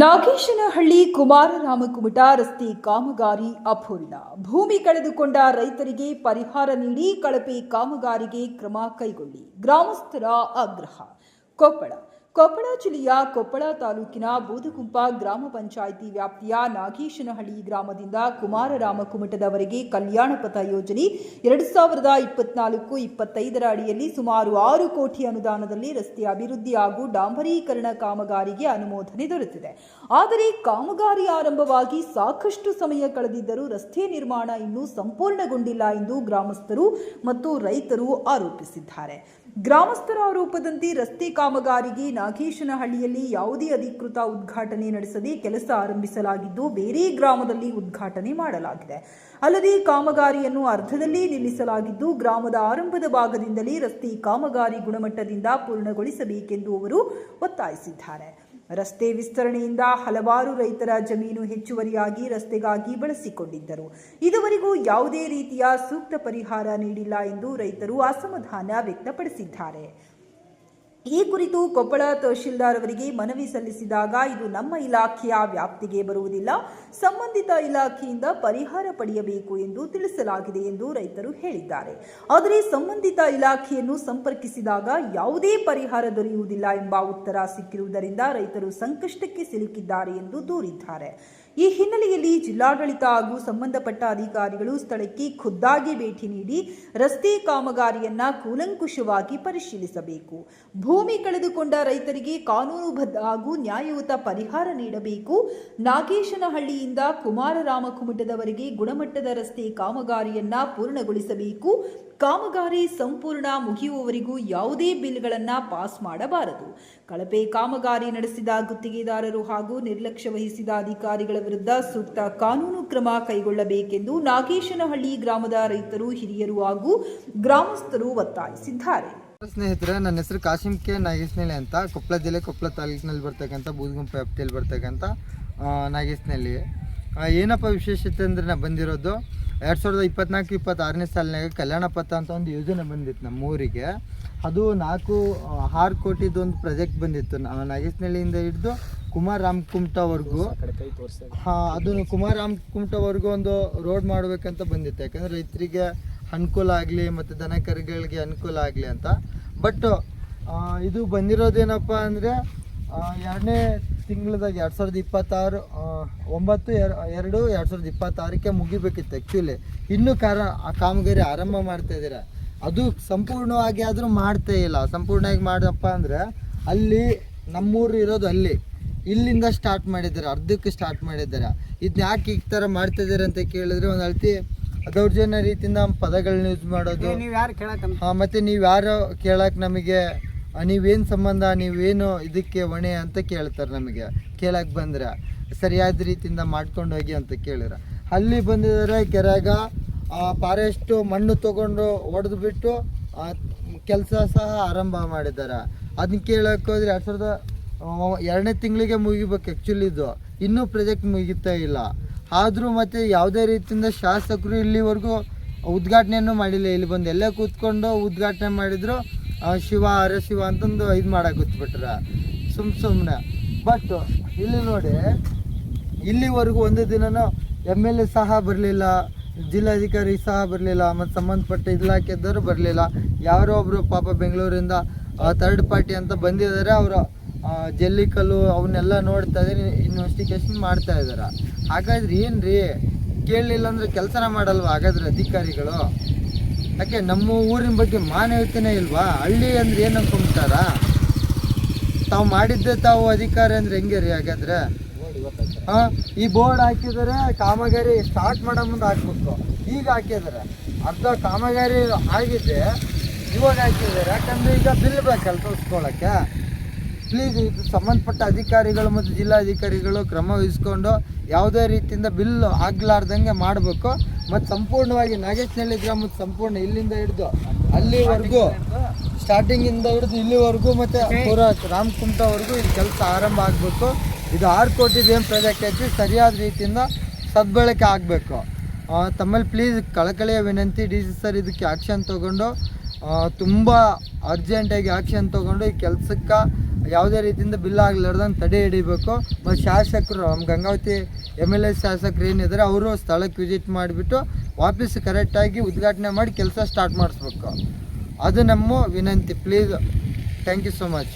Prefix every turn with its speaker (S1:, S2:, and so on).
S1: ನಾಗೇಶನಹಳ್ಳಿ ಕುಮಾರರಾಮಕುಮಟ ರಸ್ತೆ ಕಾಮಗಾರಿ ಅಪೂರ್ಣ. ಭೂಮಿ ಕಳೆದುಕೊಂಡ ರೈತರಿಗೆ ಪರಿಹಾರ ನೀಡಿ ಕಳಪೆ ಕಾಮಗಾರಿಗೆ ಕ್ರಮ ಕೈಗೊಳ್ಳಿ. ಗ್ರಾಮಸ್ಥರ ಆಗ್ರಹ. ಕೊಪ್ಪಳ ಜಿಲ್ಲೆಯ ಕೊಪ್ಪಳ ತಾಲೂಕಿನ ಬೂದಗುಂಪ ಗ್ರಾಮ ಪಂಚಾಯಿತಿ ವ್ಯಾಪ್ತಿಯ ನಾಗೇಶನಹಳ್ಳಿ ಗ್ರಾಮದಿಂದ ಕುಮಾರರಾಮಕುಮಟದವರೆಗೆ ಕಲ್ಯಾಣ ಪಥ ಯೋಜನೆ 2024-25 ಅಡಿಯಲ್ಲಿ ಸುಮಾರು 6 ಕೋಟಿ ಅನುದಾನದಲ್ಲಿ ರಸ್ತೆ ಅಭಿವೃದ್ಧಿ ಹಾಗೂ ಡಾಂಬರೀಕರಣ ಕಾಮಗಾರಿಗೆ ಅನುಮೋದನೆ ದೊರೆತಿದೆ. ಆದರೆ ಕಾಮಗಾರಿ ಆರಂಭವಾಗಿ ಸಾಕಷ್ಟು ಸಮಯ ಕಳೆದಿದ್ದರೂ ರಸ್ತೆ ನಿರ್ಮಾಣ ಇನ್ನೂ ಸಂಪೂರ್ಣಗೊಂಡಿಲ್ಲ ಎಂದು ಗ್ರಾಮಸ್ಥರು ಮತ್ತು ರೈತರು ಆರೋಪಿಸಿದ್ದಾರೆ. ಗ್ರಾಮಸ್ಥರ ಆರೋಪದಂತೆ ರಸ್ತೆ ಕಾಮಗಾರಿಗೆ ನಾಗೇಶನಹಳ್ಳಿಯಲ್ಲಿ ಯಾವುದೇ ಅಧಿಕೃತ ಉದ್ಘಾಟನೆ ನಡೆಸದೆ ಕೆಲಸ ಆರಂಭಿಸಲಾಗಿದ್ದು ಬೇರೆ ಗ್ರಾಮದಲ್ಲಿ ಉದ್ಘಾಟನೆ ಮಾಡಲಾಗಿದೆ. ಅಲ್ಲದೆ ಕಾಮಗಾರಿಯನ್ನು ಅರ್ಧದಲ್ಲೇ ನಿಲ್ಲಿಸಲಾಗಿದ್ದು ಗ್ರಾಮದ ಆರಂಭದ ಭಾಗದಿಂದಲೇ ರಸ್ತೆ ಕಾಮಗಾರಿ ಗುಣಮಟ್ಟದಿಂದ ಪೂರ್ಣಗೊಳಿಸಬೇಕೆಂದು ಅವರು ಒತ್ತಾಯಿಸಿದ್ದಾರೆ. ರಸ್ತೆ ವಿಸ್ತರಣೆಯಿಂದ ಹಲವಾರು ರೈತರ ಜಮೀನು ಹೆಚ್ಚುವರಿಯಾಗಿ ರಸ್ತೆಗಾಗಿ ಬಳಸಿಕೊಂಡಿದ್ದರು. ಇದುವರೆಗೂ ಯಾವುದೇ ರೀತಿಯ ಸೂಕ್ತ ಪರಿಹಾರ ನೀಡಿಲ್ಲ ಎಂದು ರೈತರು ಅಸಮಾಧಾನ ವ್ಯಕ್ತಪಡಿಸಿದ್ದಾರೆ. ಈ ಕುರಿತು ಕೊಪ್ಪಳ ತಹಶೀಲ್ದಾರ್ ಅವರಿಗೆ ಮನವಿ ಸಲ್ಲಿಸಿದಾಗ ಇದು ನಮ್ಮ ಇಲಾಖೆಯ ವ್ಯಾಪ್ತಿಗೆ ಬರುವುದಿಲ್ಲ, ಸಂಬಂಧಿತ ಇಲಾಖೆಯಿಂದ ಪರಿಹಾರ ಪಡೆಯಬೇಕು ಎಂದು ತಿಳಿಸಲಾಗಿದೆ ಎಂದು ರೈತರು ಹೇಳಿದ್ದಾರೆ. ಆದರೆ ಸಂಬಂಧಿತ ಇಲಾಖೆಯನ್ನು ಸಂಪರ್ಕಿಸಿದಾಗ ಯಾವುದೇ ಪರಿಹಾರ ದೊರೆಯುವುದಿಲ್ಲ ಎಂಬ ಉತ್ತರ ಸಿಕ್ಕಿರುವುದರಿಂದ ರೈತರು ಸಂಕಷ್ಟಕ್ಕೆ ಸಿಲುಕಿದ್ದಾರೆ ಎಂದು ದೂರಿದ್ದಾರೆ. ಈ ಹಿನ್ನೆಲೆಯಲ್ಲಿ ಜಿಲ್ಲಾಡಳಿತ ಹಾಗೂ ಸಂಬಂಧಪಟ್ಟ ಅಧಿಕಾರಿಗಳು ಸ್ಥಳಕ್ಕೆ ಖುದ್ದಾಗಿ ಭೇಟಿ ನೀಡಿ ರಸ್ತೆ ಕಾಮಗಾರಿಯನ್ನ ಕೂಲಂಕುಷವಾಗಿ ಪರಿಶೀಲಿಸಬೇಕು. ಭೂಮಿ ಕಳೆದುಕೊಂಡ ರೈತರಿಗೆ ಕಾನೂನುಬದ್ಧ ಹಾಗೂ ನ್ಯಾಯಯುತ ಪರಿಹಾರ ನೀಡಬೇಕು. ನಾಗೇಶನಹಳ್ಳಿಯಿಂದ ಕುಮಾರರಾಮಕುಮಟದವರೆಗೆ ಗುಣಮಟ್ಟದ ರಸ್ತೆ ಕಾಮಗಾರಿಯನ್ನ ಪೂರ್ಣಗೊಳಿಸಬೇಕು. ಕಾಮಗಾರಿ ಸಂಪೂರ್ಣ ಮುಗಿಯುವವರೆಗೂ ಯಾವುದೇ ಬಿಲ್ಗಳನ್ನು ಪಾಸ್ ಮಾಡಬಾರದು. ಕಳಪೆ ಕಾಮಗಾರಿ ನಡೆಸಿದ ಗುತ್ತಿಗೆದಾರರು ಹಾಗೂ ನಿರ್ಲಕ್ಷ್ಯ ವಹಿಸಿದ ಅಧಿಕಾರಿಗಳ ವಿರುದ್ಧ ಸೂಕ್ತ ಕಾನೂನು ಕ್ರಮ ಕೈಗೊಳ್ಳಬೇಕೆಂದು ನಾಗೇಶನಹಳ್ಳಿ ಗ್ರಾಮದ ರೈತರು, ಹಿರಿಯರು ಹಾಗೂ ಗ್ರಾಮಸ್ಥರು ಒತ್ತಾಯಿಸಿದ್ದಾರೆ.
S2: ಸ್ನೇಹಿತರೆ, ನನ್ನ ಹೆಸರು ಕಾಶಿಂ ಕೆ ನಾಗೇಶನಹಳ್ಳಿ ಅಂತ. ಕೊಪ್ಪಳ ಜಿಲ್ಲೆ ಕೊಪ್ಪಳ ತಾಲೂಕಿನಲ್ಲಿ ಬರ್ತಕ್ಕಂಥ ಬೂದಗುಂಪ ವ್ಯಾಪ್ತಿಯಲ್ಲಿ ಬರ್ತಕ್ಕಂಥ ನಾಗೇಶನಹಳ್ಳಿ. ಏನಪ್ಪ ವಿಶೇಷತೆ ಅಂದರೆ ನಾನು ಬಂದಿರೋದು 2024-26ನೇ ಸಾಲಿನಾಗ ಕಲ್ಯಾಣ ಪಥ ಅಂತ ಒಂದು ಯೋಜನೆ ಬಂದಿತ್ತು ನಮ್ಮ ಊರಿಗೆ. ಅದು 6 ಕೋಟಿದು ಒಂದು ಪ್ರಾಜೆಕ್ಟ್ ಬಂದಿತ್ತು. ನಾಗೇಶನಹಳ್ಳಿಯಿಂದ ಹಿಡಿದು ಕುಮಾರರಾಮಕುಮಟವರೆಗೂ. ಅದು ಕುಮಾರರಾಮಕುಮಟವರೆಗೂ ಒಂದು ರೋಡ್ ಮಾಡಬೇಕಂತ ಬಂದಿತ್ತು. ಯಾಕಂದರೆ ರೈತರಿಗೆ ಅನುಕೂಲ ಆಗಲಿ ಮತ್ತು ದನ ಕರುಗಳಿಗೆ ಅನುಕೂಲ ಆಗಲಿ ಅಂತ. ಬಟ್ ಇದು ಬಂದಿರೋದೇನಪ್ಪ ಅಂದರೆ 2ನೇ ತಿಂಗಳದಾಗ 2026 ಮುಗಿಬೇಕಿತ್ತು. ಆ್ಯಕ್ಚುಲಿ ಇನ್ನೂ ಕಾಮಗಾರಿ ಆರಂಭ ಮಾಡ್ತಾ ಇದ್ದೀರಾ. ಅದು ಸಂಪೂರ್ಣವಾಗಿ ಆದರೂ ಮಾಡ್ತಾ ಇಲ್ಲ. ಸಂಪೂರ್ಣವಾಗಿ ಮಾಡಪ್ಪ ಅಂದರೆ ಅಲ್ಲಿ ನಮ್ಮೂರು ಇರೋದು ಇಲ್ಲಿಂದ ಸ್ಟಾರ್ಟ್ ಮಾಡಿದ್ದಾರೆ, ಅರ್ಧಕ್ಕೆ ಸ್ಟಾರ್ಟ್ ಮಾಡಿದ್ದಾರೆ. ಇದನ್ನ ಯಾಕೆ ಈ ಥರ ಮಾಡ್ತಾಯಿದ್ದಾರೆ ಅಂತ ಕೇಳಿದ್ರೆ ಒಂದು ಅಳ್ತಿ ದೌರ್ಜನ್ಯ ರೀತಿಯಿಂದ ಪದಗಳನ್ನ ಯೂಸ್ ಮಾಡೋದು. ಮತ್ತು ನೀವು ಯಾರು ಕೇಳಕ್ಕೆ ನಮಗೆ ನೀವೇನು ಸಂಬಂಧ, ನೀವೇನು ಇದಕ್ಕೆ ಹೊಣೆ ಅಂತ ಕೇಳ್ತಾರೆ. ನಮಗೆ ಕೇಳಕ್ಕೆ ಬಂದರೆ ಸರಿಯಾದ ರೀತಿಯಿಂದ ಮಾಡ್ಕೊಂಡು ಹೋಗಿ ಅಂತ ಕೇಳಿದ್ರೆ ಅಲ್ಲಿ ಬಂದಿದ್ದಾರೆ. ಕೆರೆಗ ಫಾರೆಸ್ಟು ಮಣ್ಣು ತೊಗೊಂಡು ಹೊಡೆದು ಬಿಟ್ಟು ಕೆಲಸ ಸಹ ಆರಂಭ ಮಾಡಿದ್ದಾರೆ. ಅದನ್ನ ಕೇಳಕ್ಕೆ ಹೋದ್ರೆ 2002ನೇ ತಿಂಗಳಿಗೆ ಮುಗಿಬೇಕು ಆ್ಯಕ್ಚುಲಿ. ಇದು ಇನ್ನೂ ಪ್ರಾಜೆಕ್ಟ್ ಮುಗಿತಾ ಇಲ್ಲ. ಆದರೂ ಮತ್ತು ಯಾವುದೇ ರೀತಿಯಿಂದ ಶಾಸಕರು ಇಲ್ಲಿವರೆಗೂ ಉದ್ಘಾಟನೆಯನ್ನು ಮಾಡಿಲ್ಲ. ಇಲ್ಲಿ ಬಂದು ಎಲ್ಲ ಕೂತ್ಕೊಂಡು ಉದ್ಘಾಟನೆ ಮಾಡಿದ್ರು. ಶಿವ ಹರ ಶಿವ ಅಂತಂದು ಇದು ಮಾಡಕ್ಕೆ ಗೊತ್ತುಬಿಟ್ರೆ ಸುಮ್ಮನೆ. ಬಟ್ ಇಲ್ಲಿ ನೋಡಿ, ಇಲ್ಲಿವರೆಗೂ ಒಂದು ದಿನನೂ MLA ಸಹ ಬರಲಿಲ್ಲ, ಜಿಲ್ಲಾಧಿಕಾರಿ ಸಹ ಬರಲಿಲ್ಲ, ಮತ್ತು ಸಂಬಂಧಪಟ್ಟ ಇಲಾಖೆದವರು ಬರಲಿಲ್ಲ. ಯಾರೋ ಒಬ್ಬರು ಪಾಪ ಬೆಂಗಳೂರಿಂದ ಥರ್ಡ್ ಪಾರ್ಟಿ ಅಂತ ಬಂದಿದ್ದಾರೆ. ಅವರು ಜಲ್ಲಿಕಲ್ಲು ಅವನ್ನೆಲ್ಲ ನೋಡ್ತಾ ಇದ್ದಾರೆ, ಇನ್ವೆಸ್ಟಿಗೇಷನ್ ಮಾಡ್ತಾ ಇದ್ದಾರೆ. ಹಾಗಾದ್ರೆ ಏನು ರೀ, ಕೇಳಲಿಲ್ಲ ಅಂದರೆ ಕೆಲಸನ ಮಾಡಲ್ವ ಹಾಗಾದ್ರೆ ಅಧಿಕಾರಿಗಳು? ಯಾಕೆ ನಮ್ಮ ಊರಿನ ಬಗ್ಗೆ ಮಾನವೀಯತೆನೇ ಇಲ್ವಾ? ಹಳ್ಳಿ ಅಂದರೆ ಏನು ಅನ್ಕೊಂಬಿಟ್ಟಾರ? ತಾವು ಮಾಡಿದ್ದೆ ತಾವು ಅಧಿಕಾರಿ ಅಂದರೆ ಹೆಂಗೆ ರೀ ಹಾಗಾದ್ರೆ? ಈ ಬೋರ್ಡ್ ಹಾಕಿದರೆ ಕಾಮಗಾರಿ ಸ್ಟಾರ್ಟ್ ಮಾಡೋ ಮುಂದೆ ಹಾಕ್ಬೇಕು. ಈಗ ಹಾಕಿದ್ದಾರೆ, ಅರ್ಧ ಕಾಮಗಾರಿ ಆಗಿದೆ, ಇವಾಗ ಹಾಕಿದ್ದಾರೆ. ಯಾಕಂದರೆ ಈಗ ಬಿಲ್ ಬೇಕಲ್ಲ ತೋರಿಸ್ಕೊಳ್ಳೋಕ್ಕೆ. ಪ್ಲೀಸ್ ಇದು ಸಂಬಂಧಪಟ್ಟ ಅಧಿಕಾರಿಗಳು ಮತ್ತು ಜಿಲ್ಲಾಧಿಕಾರಿಗಳು ಕ್ರಮ ವಹಿಸ್ಕೊಂಡು ಯಾವುದೇ ರೀತಿಯಿಂದ ಬಿಲ್ ಆಗಲಾರ್ದಂಗೆ ಮಾಡಬೇಕು. ಮತ್ತು ಸಂಪೂರ್ಣವಾಗಿ ನಾಗೇಶನಹಳ್ಳಿ ಗ್ರಾಮದ ಸಂಪೂರ್ಣ ಇಲ್ಲಿಂದ ಹಿಡಿದು ಅಲ್ಲಿವರೆಗೂ, ಸ್ಟಾರ್ಟಿಂಗಿಂದ ಹಿಡಿದು ಇಲ್ಲಿವರೆಗೂ ಮತ್ತು ಪೂರ ರಾಮಕುಮಟವರೆಗೂ ಇದು ಕೆಲಸ ಆರಂಭ ಆಗಬೇಕು. ಇದು 6 ಕೋಟಿದು ಏನು ಪ್ರಾಜೆಕ್ಟ್ ಐತಿ ಸರಿಯಾದ ರೀತಿಯಿಂದ ಸದ್ಬಳಕೆ ಆಗಬೇಕು. ತಮ್ಮಲ್ಲಿ ಪ್ಲೀಸ್ ಕಳಕಳಿಯ ವಿನಂತಿ, DC ಸರ್ ಇದಕ್ಕೆ ಆ್ಯಕ್ಷನ್ ತೊಗೊಂಡು ತುಂಬ ಅರ್ಜೆಂಟಾಗಿ ಆ್ಯಕ್ಷನ್ ತೊಗೊಂಡು ಈ ಕೆಲಸಕ್ಕೆ ಯಾವುದೇ ರೀತಿಯಿಂದ ಬಿಲ್ ಆಗಲಾರ್ದಂಗೆ ತಡೆ ಹಿಡಿಬೇಕು. ಮತ್ತು ಶಾಸಕರು ನಮ್ಮ ಗಂಗಾವತಿ MLA ಶಾಸಕರು ಏನಿದ್ದಾರೆ ಅವರು ಸ್ಥಳಕ್ಕೆ ವಿಸಿಟ್ ಮಾಡಿಬಿಟ್ಟು ವಾಪಸ್ ಕರೆಕ್ಟಾಗಿ ಉದ್ಘಾಟನೆ ಮಾಡಿ ಕೆಲಸ ಸ್ಟಾರ್ಟ್ ಮಾಡಿಸ್ಬೇಕು. ಅದು ನಮ್ಮ ವಿನಂತಿ. Please, thank you so much.